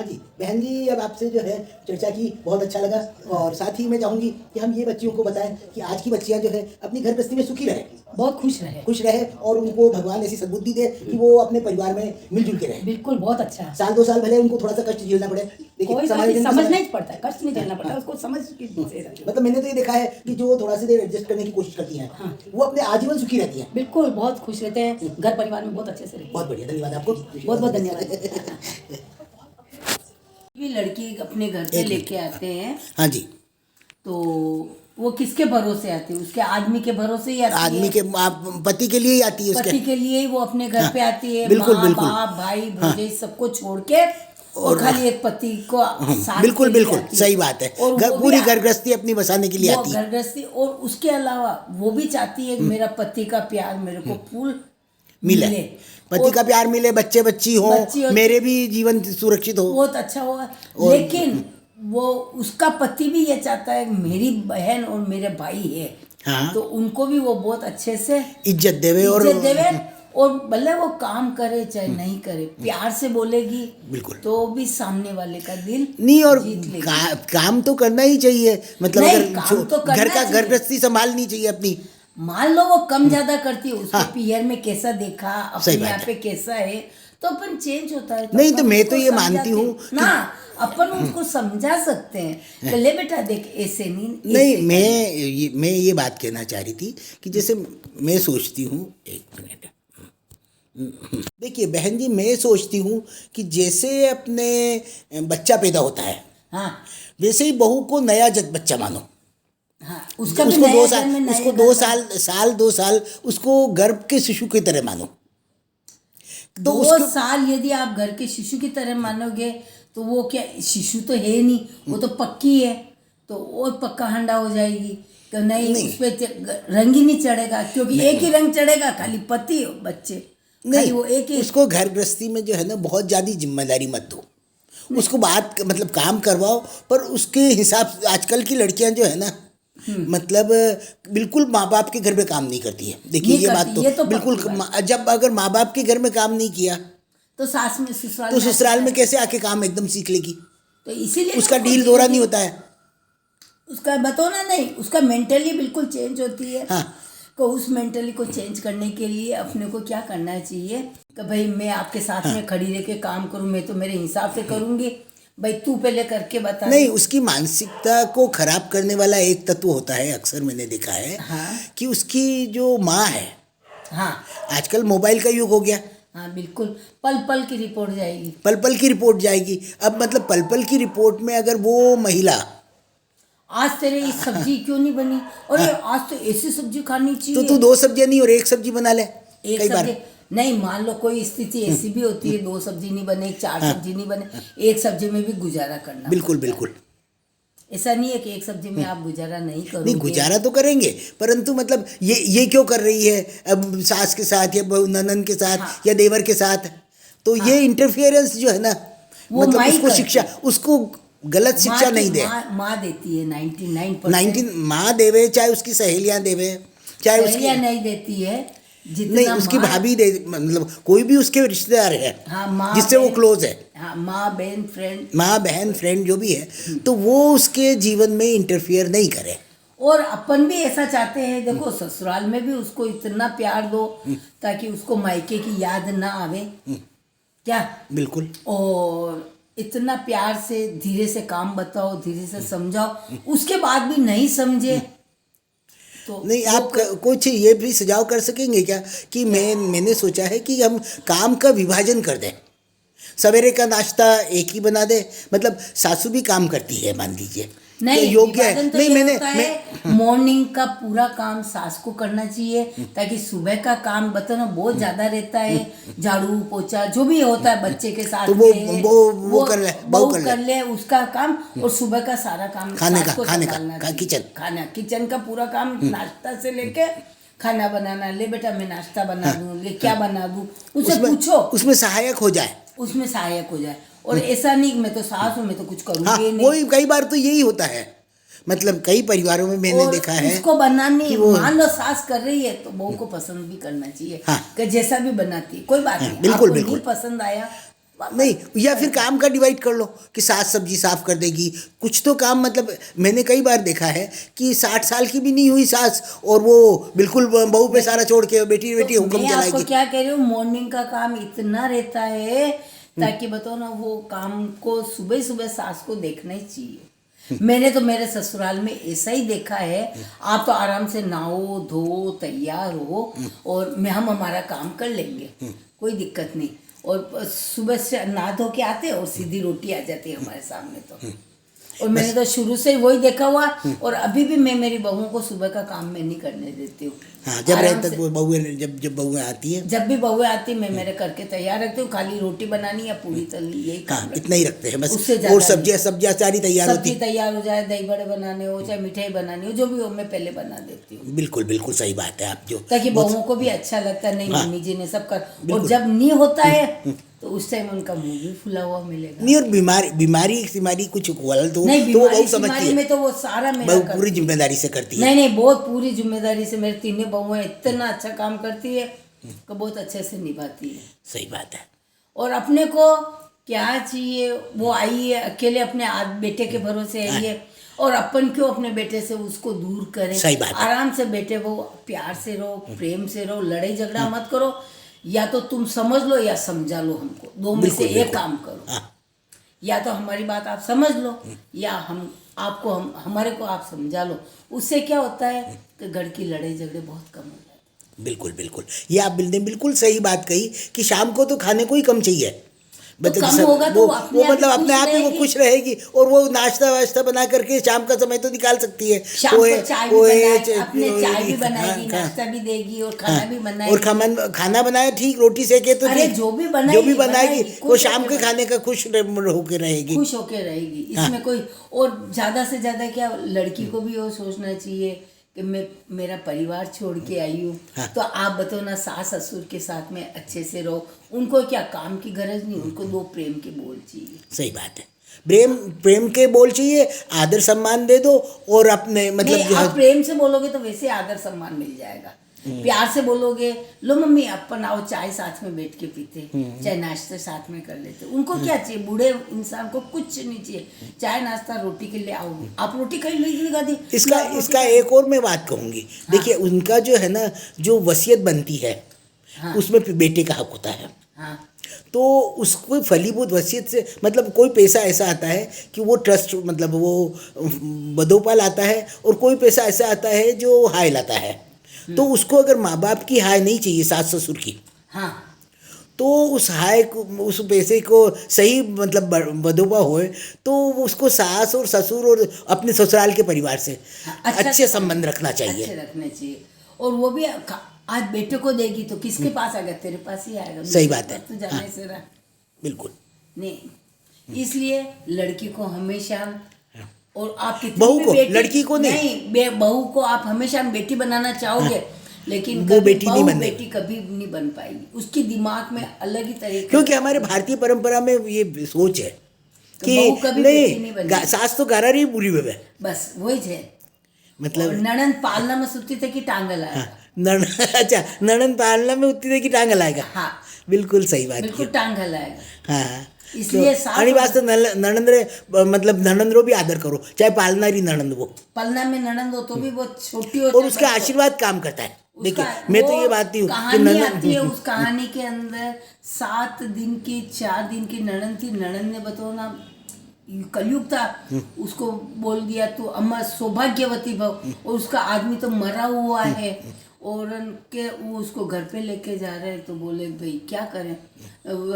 हाँ जी बहन जी, अब आपसे जो है चर्चा की बहुत अच्छा लगा और साथ ही मैं चाहूँगी कि हम ये बच्चियों को बताएं कि आज की बच्चियाँ जो है अपनी घर गृहस्थी में सुखी रहे, बहुत खुश रहे और उनको भगवान ऐसी सद्बुद्धि दे कि वो अपने परिवार में मिलजुल के रहे। बिल्कुल बहुत अच्छा। साल 2 साल भले उनको थोड़ा सा कष्ट झेलना पड़े, कोई लेकिन समझना ही पड़ता है, कष्ट नहीं झेलना पड़ता, उसको समझ के मतलब मैंने तो ये देखा है कि जो थोड़ा सी देर एडजस्ट करने की कोशिश करती हैं हाँ। वो अपने आजीवन सुखी रहती हैं। बिल्कुल बहुत खुश रहते हैं, घर परिवार में बहुत अच्छे से रहते हैं। बहुत बढ़िया, धन्यवाद आपको। बहुत बहुत धन्यवाद। भी लड़की अपने घर पे लेके आते हैं, हाँ जी, तो वो किसके भरोसे आती है? उसके आदमी के भरोसे ही आती है। आदमी के पति के लिए ही आती है, पति उसके के लिए ही वो अपने घर पे आती है। बिल्कुल, माँ बिल्कुल। बाप भाई भौजाई सबको छोड़ के और खाली एक पति को साथ बिल्कुल के लिए बिल्कुल आती है। सही बात है। और वो पूरी भी घर गृहस्थी अपनी बसाने के लिए वो आती है। घर गृहस्थी, और उसके अलावा वो भी चाहती है कि मेरा पति का प्यार मेरे को फूल मिले, पति का प्यार मिले, बच्चे बच्ची हो, मेरे भी जीवन सुरक्षित हो, बहुत अच्छा होगा। लेकिन वो उसका पति भी ये चाहता है मेरी बहन और मेरे भाई है, हाँ, तो उनको भी वो बहुत अच्छे से इज्जत देवे और भले वो काम करे चाहे नहीं करे, प्यार से बोलेगी बिल्कुल, तो भी सामने वाले का दिल नहीं, और जीत लेगी। काम तो करना ही चाहिए, मतलब नहीं, अगर काम तो करना घर का चाहिए। घर गृहस्थी संभालनी चाहिए अपनी। मान लो वो कम ज्यादा करती है, उसके हाँ। पियर में कैसा देखा, अपने यहाँ पे कैसा है, तो अपन चेंज होता है। नहीं, तो अपन मैं उसको तो ये मानती हूँ ना, अपन उसको समझा सकते हैं कि ले बेटा देख ऐसे नहीं नहीं, मैं ये बात कहना चाह रही थी कि जैसे मैं सोचती हूँ, एक मिनट, देखिए बहन जी, मैं सोचती हूँ कि जैसे अपने बच्चा पैदा होता है, हाँ वैसे ही बहू को नया बच्चा मानो। हाँ, उसका उसको भी 2 साल, उसको 2 साल उसको गर्भ के शिशु की तरह मानो। तो 2 साल यदि आप घर के शिशु की तरह मानोगे तो वो क्या शिशु तो है नहीं, वो तो पक्की है, तो वो पक्का हंडा हो जाएगी। तो नहीं, उस पर रंग ही नहीं चढ़ेगा, क्योंकि एक ही रंग चढ़ेगा, खाली पति और बच्चे। नहीं, वो एक ही उसको घर गृहस्थी में जो है ना बहुत ज़्यादा जिम्मेदारी मत दो, उसको बात मतलब काम करवाओ, पर उसके हिसाब से आजकल की लड़कियां जो है ना, मतलब बिल्कुल माँ बाप के घर में काम नहीं करती है। देखिए ये बात तो बिल्कुल, जब अगर माँ बाप के घर में काम नहीं किया तो सास में ससुराल में कैसे आके काम एकदम सीख लेगी? तो इसीलिए उसका डील दोहरा नहीं होता है, उसका बतौना नहीं, उसका मेंटली बिल्कुल चेंज होती है। हाँ, तो उस मेंटली को चेंज करने के लिए अपने को क्या करना चाहिए कि भाई मैं आपके साथ में खड़ी रह के काम करूँ, मैं तो मेरे हिसाब से करूँगी, भाई तू पहले करके बता। नहीं, उसकी मानसिकता को खराब करने वाला एक तत्व होता है, अक्सर मैंने देखा है। हाँ। कि उसकी जो माँ है, हाँ आजकल मोबाइल का युग हो गया, हाँ बिल्कुल, पल पल की रिपोर्ट जाएगी, पल पल की रिपोर्ट जाएगी। अब मतलब पल पल की रिपोर्ट में अगर वो महिला, आज तेरे ये सब्जी क्यों नहीं बनी, और आज तो ऐसी सब्जी खानी चाहिए, तो तू 2 सब्जियां नहीं और 1 सब्जी बना ले। एक कई सब्जी बार नहीं, मान लो कोई स्थिति ऐसी भी होती है 2 सब्जी नहीं बने, 4 सब्जी नहीं बने, 1 सब्जी में भी गुजारा करना बिल्कुल पड़ता है। बिल्कुल, ऐसा नहीं है कि 1 सब्जी में आप गुजारा नहीं करोगे। नहीं, गुजारा तो करेंगे, परंतु मतलब ये क्यों कर रही है अब सास के साथ या ननद के साथ, हाँ। या देवर के साथ? तो ये इंटरफियरेंस जो है ना, मतलब उसको शिक्षा, उसको गलत शिक्षा नहीं दे। माँ देती है 99%। माँ देवे, चाहे उसकी सहेलियां देवे, चाहे उसकी नहीं देती है, जितना नहीं, उसकी भाभी दे, मतलब कोई भी उसके रिश्तेदार है, हाँ, जिससे वो क्लोज है, हाँ, माँ बहन फ्रेंड जो भी है, तो वो उसके जीवन में इंटरफियर नहीं करे। और अपन भी ऐसा चाहते हैं, देखो ससुराल में भी उसको इतना प्यार दो ताकि उसको मायके की याद ना आवे, क्या? बिल्कुल, और इतना प्यार से धीरे से काम बताओ, धीरे से समझाओ, उसके बाद भी नहीं समझे तो नहीं, आप कुछ ये भी सुझाव कर सकेंगे क्या कि मैंने सोचा है कि हम काम का विभाजन कर दें, सवेरे का नाश्ता एक ही बना दे, मतलब सासू भी काम करती है मान लीजिए, नहीं, योग्य है। तो नहीं, मॉर्निंग का पूरा काम सास को करना चाहिए, ताकि सुबह का काम बताना बहुत ज्यादा रहता है, झाड़ू पोछा जो भी होता है बच्चे के साथ, तो वो कर ले उसका काम, और सुबह का सारा काम खाने का किचन का पूरा काम, नाश्ता से लेके खाना बनाना, ले बेटा मैं नाश्ता बना दूं, ले क्या बना दूं, उससे पूछो, उसमें सहायक हो जाए। और ऐसा नहीं मैं तो सास हूँ, मैं तो कुछ करूँगी नहीं। कई बार तो यही होता है, मतलब कई परिवारों में मैंने देखा है, उसको बनानी, मान लो सास कर रही है तो बहू को पसंद भी करना चाहिए, कि जैसा भी बनाती है कोई बात नहीं, बिल्कुल नहीं पसंद आया नहीं, या फिर काम का डिवाइड कर लो कि सास सब्जी साफ कर देगी, कुछ तो काम, मतलब मैंने कई बार देखा है कि 60 साल की भी नहीं हुई सास और वो बिल्कुल बहू पे सारा छोड़ के बेटी बेटी तो हुक्म मैं आपको चलाएगी। क्या कह रही हूँ, मॉर्निंग का काम इतना रहता है ताकि बताओ ना, वो काम को सुबह सुबह सास को देखना ही चाहिए। मैंने तो मेरे ससुराल में ऐसा ही देखा है, आप तो आराम से नहाओ धो तैयार हो और हम हमारा काम कर लेंगे, कोई दिक्कत नहीं। और सुबह से नहा धो के आते और सीधी रोटी आ जाती है हमारे सामने। तो और मैंने तो शुरू से वही देखा हुआ, और अभी भी मैं मेरी बहुओं को सुबह का काम मैं नहीं करने देती हूँ। हाँ, जब रहे तक वो बहुएं, जब बहुएं आती है, जब भी बहुएं आती मैं मेरे करके तैयार रखती हूँ, खाली रोटी बनानी या पूरी तलनी, यही काम हाँ, इतना ही रखते हैं बस। उससे और ज्यादा सब्जियां सारी तैयार होती सब्जी तैयार हो जाए, दही बड़े बनाने हो चाहे मिठाई बनानी हो, जो भी हो मैं पहले बना देती हूँ, बिल्कुल बिल्कुल सही बात है आप जो, ताकि बहुओं को भी अच्छा लगता है, नहीं मम्मी जी ने सब कर। और जब नहीं होता है तो उस टाइम उनका मुंह भी फुला हुआ मिलेगा। नहीं, और बीमारी कुछ हुआ तो नहीं, वो बहुत समझती है, में तो वो सारा मेरा बहू पूरी जिम्मेदारी से करती है। नहीं, बहुत पूरी जिम्मेदारी से मेरी तीनों बहुएं इतना अच्छा काम करती है कि बहुत अच्छे से निभाती है। सही बात है। और अपने को क्या चाहिए, वो आई है अकेले अपने बेटे के भरोसे आई है, और अपन क्यों अपने बेटे से उसको दूर करें। सही बात है। आराम से बेटे वो प्यार से रहो, प्रेम से रहो, लड़ाई झगड़ा मत करो, या तो तुम समझ लो या समझा लो हमको, दो में से एक काम करो। हाँ, या तो हमारी बात आप समझ लो या हमारे को आप समझा लो। उससे क्या होता है कि घर की लड़ाई झगड़े बहुत कम हो जाते हैं। बिल्कुल बिल्कुल, ये आप बिल्कुल सही बात कही कि शाम को तो खाने को ही कम चाहिए, तो कम होगा तो वो मतलब अपने आप ही वो खुश रहेगी, और वो नाश्ता वाश्ता बना करके शाम का समय तो निकाल सकती है। शाम को चाय भी बनाएगी, नाश्ता भी देगी और खाना भी बनाएगी। और खाना बनाए ठीक, रोटी सेके तो अरे ठीक, जो भी बनाएगी वो शाम के खाने का खुश होके रहेगी। इसमें कोई, और ज्यादा से ज्यादा क्या, लड़की को भी वो सोचना चाहिए कि मेरा परिवार छोड़ के आई हूँ। हाँ। तो आप बताओ ना, सास ससुर के साथ में अच्छे से रहो, उनको क्या काम की गरज नहीं, उनको दो प्रेम के बोल चाहिए। सही बात है, प्रेम के बोल चाहिए, आदर सम्मान दे दो, और अपने मतलब आप प्रेम से बोलोगे तो वैसे आदर सम्मान मिल जाएगा। प्यार से बोलोगे, लो मम्मी अपन आओ चाय साथ में बैठ के पीते, चाहे नाश्ते साथ में कर लेते। उनको क्या चाहिए, बूढ़े इंसान को कुछ नहीं चाहिए, चाय नाश्ता रोटी के लिए आओ, आप रोटी खाई लगा दी। इसका एक और मैं बात कहूँगी। हाँ। देखिए, उनका जो है ना, जो वसीयत बनती है, हाँ, उसमें बेटे का हक होता है। हाँ। तो उसको फलीभूत वसीयत से मतलब कोई पैसा ऐसा आता है कि वो ट्रस्ट, मतलब वो बदोपाल आता है, और कोई पैसा ऐसा आता है जो हाय लाता है। तो उसको अगर माँ बाप की हाय नहीं चाहिए, सास ससुर की, हाँ, तो उस हाय को, उस पैसे को सही मतलब बदोबा होए तो उसको सास और ससुर और अपने ससुराल के परिवार से अच्छे संबंध रखना चाहिए। अच्छे रखने चाहिए। और वो भी आज बेटे को देगी तो किसके पास आएगा, तेरे पास ही आएगा। सही बात है। तो जाने से रहा बिल्कुल नहीं, इसलिए लड़की को हमेशा, और आप बहू को, लड़की को नहीं, बहू को आप हमेशा बेटी बनाना चाहोगे। हाँ। लेकिन वो बेटी नहीं बनने, बेटी कभी नहीं बन पाएगी, उसकी दिमाग में अलग ही तरीके, क्योंकि हमारे भारतीय परंपरा में ये सोच है कि नहीं, सास तो गारा रही बुरी वे, बस वही है। मतलब नणंद पालना में सुती थे कि टांग लाएगा। अच्छा, नणंद पालना में उतनी थे कि टांग लाएगा। हाँ, बिल्कुल सही बात, बिल्कुल टांग लाएगा। हाँ, इसलिए वास्ते नणंद्रे मतलब नणंद्रो भी आदर करो, चाहे पालनारी नणंद वो, पालना में नणंद हो तो भी वो छोटी हो, और उसका आशीर्वाद काम करता है। देखिए, मैं तो ये बात नहीं हूँ, कहानी आती है उस कहानी के अंदर 4 दिन की नणंद थी। नणंद ने बताओ ना, कलयुग था, उसको बोल दिया तू अम्मा सौभाग्यवती भव, और उसका आदमी तो मरा हुआ है, और के वो उसको घर पे लेके जा रहे हैं। तो बोले भाई क्या करें,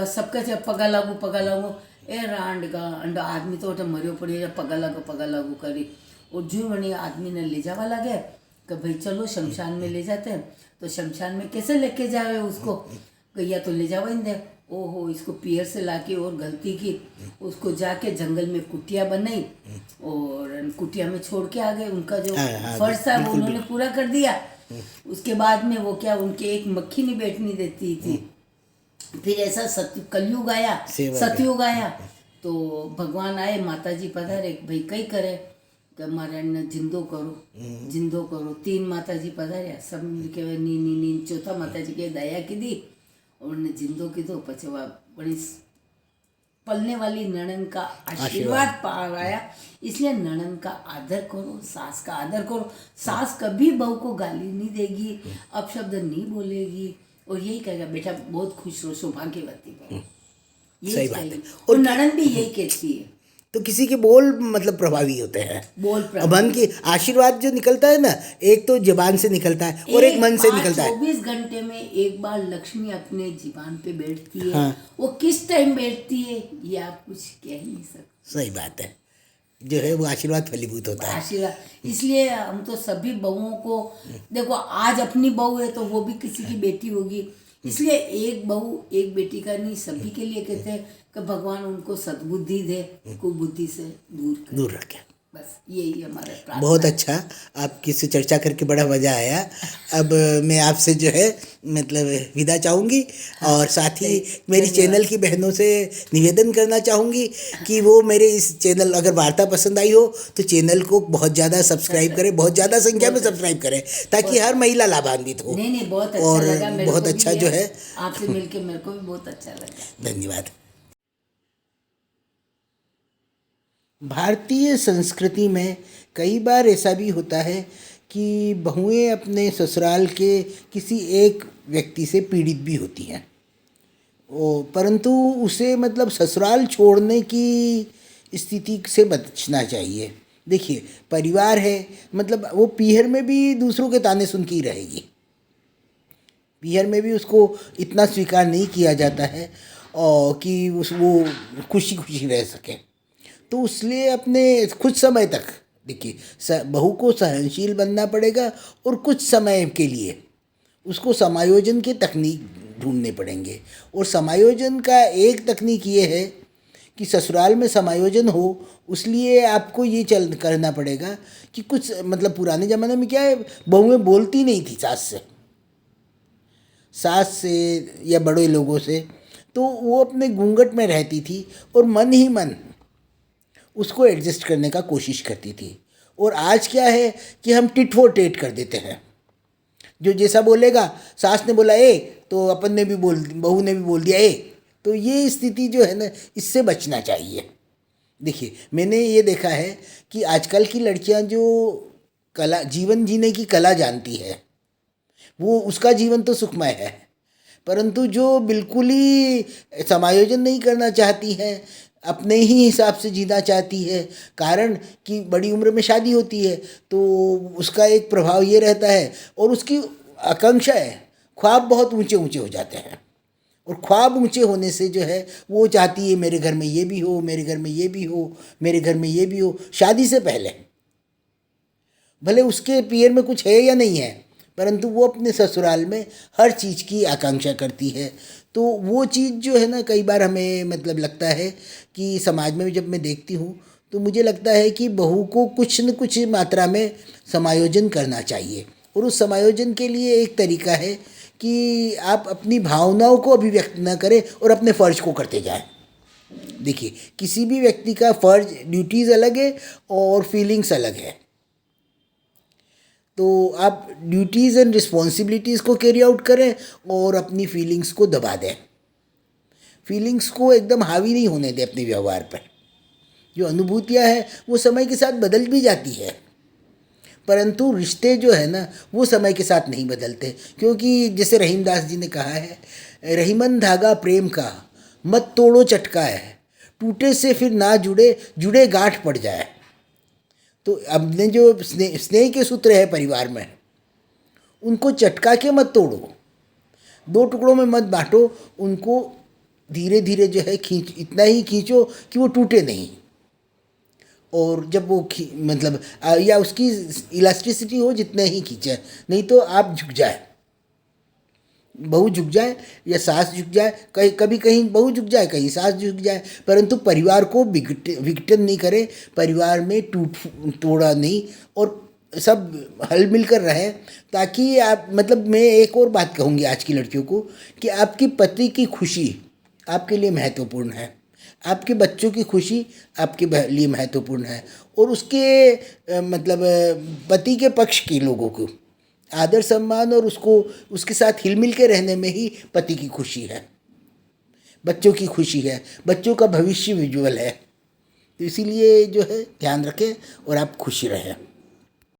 सबका पगा लागू ए रांडगा अंडा आदमी तो मरियो पड़ी, पगा लागू करी। और जो मनी आदमी ने ले जावा लगे कि भाई चलो शमशान में ले जाते हैं। तो शमशान में कैसे लेके जावे उसको, या तो ले जावा दे। ओहो, इसको पियर से लाके और गलती की, उसको जाके जंगल में कुटिया बनाई और कुटिया में छोड़ के आ गए। उनका जो फर्ज था वो उन्होंने पूरा कर दिया। उसके बाद में वो क्या, उनके एक मक्खी नहीं बैठने देती थी। फिर ऐसा कलयुग आया, सतयुग आया, तो भगवान आए, माता जी पधारे, भाई कई करे मारा जिंदो करो। 3 माता जी पधार्या, सब के नी चौथा माता जी के दया की दी, और जिंदो कीधो। पछी वणी पलने वाली ननद का आशीर्वाद पाया, इसलिए ननद का आदर करो, सास का आदर करो। सास कभी बहू को गाली नहीं देगी, अपशब्द नहीं बोलेगी, और यही कहेगा बेटा बहुत खुश रहो, सौभाग्यवती बनो। सही बात है। और ननद भी यही कहती है। तो किसी के बोल मतलब प्रभावी होते हैं। बोल और मन की आशीर्वाद जो निकलता है ना, एक तो जुबान से निकलता है और एक मन से निकलता है। 24 घंटे में एक बार लक्ष्मी अपने जीवन पे बैठती है। हाँ। वो किस टाइम बैठती है ये आप कुछ कह नहीं सकते। सही बात है, जो है वो आशीर्वाद फलीभूत होता है। आशीर्वाद, इसलिए हम तो सभी बहुओं को, देखो आज अपनी बहू है तो वो भी किसी की बेटी होगी, इसलिए एक बहू एक बेटी का नहीं, सभी के लिए कहते हैं कि भगवान उनको सद्बुद्धि दे, कुबुद्धि से दूर रखे। बस यही हमारा प्रार्थना। बहुत अच्छा, आपकी से चर्चा करके बड़ा मज़ा आया। अब मैं आपसे जो है मतलब विदा चाहूँगी, और साथ ही मेरी चैनल की बहनों से निवेदन करना चाहूँगी कि वो मेरे इस चैनल, अगर वार्ता पसंद आई हो तो चैनल को बहुत ज़्यादा सब्सक्राइब करें, बहुत ज़्यादा संख्या में सब्सक्राइब करें, ताकि हर महिला लाभान्वित हो। नहीं बहुत अच्छा और लगा, मेरे बहुत को अच्छा भी जो है आपसे मिलके मेरे को भी बहुत अच्छा लगा। धन्यवाद। भारतीय संस्कृति में कई बार ऐसा भी होता है कि बहुएं अपने ससुराल के किसी एक व्यक्ति से पीड़ित भी होती हैं, परंतु उसे मतलब ससुराल छोड़ने की स्थिति से बचना चाहिए। देखिए, परिवार है, मतलब वो पीहर में भी दूसरों के ताने सुन के ही रहेगी। पीहर में भी उसको इतना स्वीकार नहीं किया जाता है और कि वो खुशी खुशी रह सके। तो इसलिए अपने कुछ समय तक, देखिए, बहू को सहनशील बनना पड़ेगा, और कुछ समय के लिए उसको समायोजन के तकनीक ढूंढने पड़ेंगे। और समायोजन का एक तकनीक ये है कि ससुराल में समायोजन हो, उसलिए आपको ये करना पड़ेगा कि कुछ मतलब पुराने ज़माने में क्या है, बहुएं बोलती नहीं थी सास से या बड़े लोगों से, तो वो अपने घूंघट में रहती थी और मन ही मन उसको एडजस्ट करने का कोशिश करती थी। और आज क्या है कि हम टिट फॉर टेट कर देते हैं, जो जैसा बोलेगा, सास ने बोला ए तो अपन ने भी बहू ने भी बोल दिया ए। तो ये स्थिति जो है ना, इससे बचना चाहिए। देखिए, मैंने ये देखा है कि आजकल की लड़कियां जो कला, जीवन जीने की कला जानती है, वो उसका जीवन तो सुखमय है, परंतु जो बिल्कुल ही समायोजन नहीं करना चाहती हैं, अपने ही हिसाब से जीना चाहती है, कारण कि बड़ी उम्र में शादी होती है, तो उसका एक प्रभाव ये रहता है, और उसकी आकांक्षा है, ख्वाब बहुत ऊंचे ऊंचे हो जाते हैं। और ख्वाब ऊंचे होने से जो है वो चाहती है मेरे घर में ये भी हो, मेरे घर में ये भी हो, मेरे घर में ये भी हो, शादी से पहले। भले उसके पीयर में कुछ है या नहीं है, परंतु वो अपने ससुराल में हर चीज़ की आकांक्षा करती है। तो वो चीज़ जो है ना, कई बार हमें मतलब लगता है कि समाज में जब मैं देखती हूँ तो मुझे लगता है कि बहू को कुछ न कुछ मात्रा में समायोजन करना चाहिए। और उस समायोजन के लिए एक तरीका है कि आप अपनी भावनाओं को अभिव्यक्त न करें और अपने फ़र्ज को करते जाएं। देखिए, किसी भी व्यक्ति का फ़र्ज, ड्यूटीज़ अलग है और फीलिंग्स अलग है। तो आप ड्यूटीज़ एंड रिस्पॉन्सिबिलिटीज़ को कैरी आउट करें और अपनी फीलिंग्स को दबा दें। फीलिंग्स को एकदम हावी नहीं होने दें अपने व्यवहार पर। जो अनुभूतियाँ हैं वो समय के साथ बदल भी जाती है, परंतु रिश्ते जो है ना वो समय के साथ नहीं बदलते। क्योंकि जैसे रहीमदास जी ने कहा है, रहीमन धागा प्रेम का मत तोड़ो चटका है, टूटे से फिर ना जुड़े, जुड़े गांठ पड़ जाए। तो अपने जो स्नेह के सूत्र है परिवार में, उनको चटका के मत तोड़ो, दो टुकड़ों में मत बांटो, उनको धीरे धीरे जो है इतना ही खींचो कि वो टूटे नहीं। और जब वो मतलब या उसकी इलास्टिसिटी हो जितने ही खींचे, नहीं तो आप झुक जाए, बहू झुक जाए या सास झुक जाए, कभी कहीं बहू झुक जाए, कहीं सास झुक जाए, परंतु परिवार को विघटन नहीं करे, परिवार में तोड़ा नहीं, और सब हल मिलकर रहे। ताकि आप मतलब मैं एक और बात कहूँगी आज की लड़कियों को कि आपकी पति की खुशी आपके लिए महत्वपूर्ण है, आपके बच्चों की खुशी आपके लिए महत्वपूर्ण है, और उसके मतलब पति के पक्ष के लोगों को आदर सम्मान और उसको उसके साथ हिल मिल के रहने में ही पति की खुशी है। बच्चों की खुशी है, बच्चों का भविष्य उज्ज्वल है। तो इसीलिए जो है ध्यान रखें और आप खुश रहें।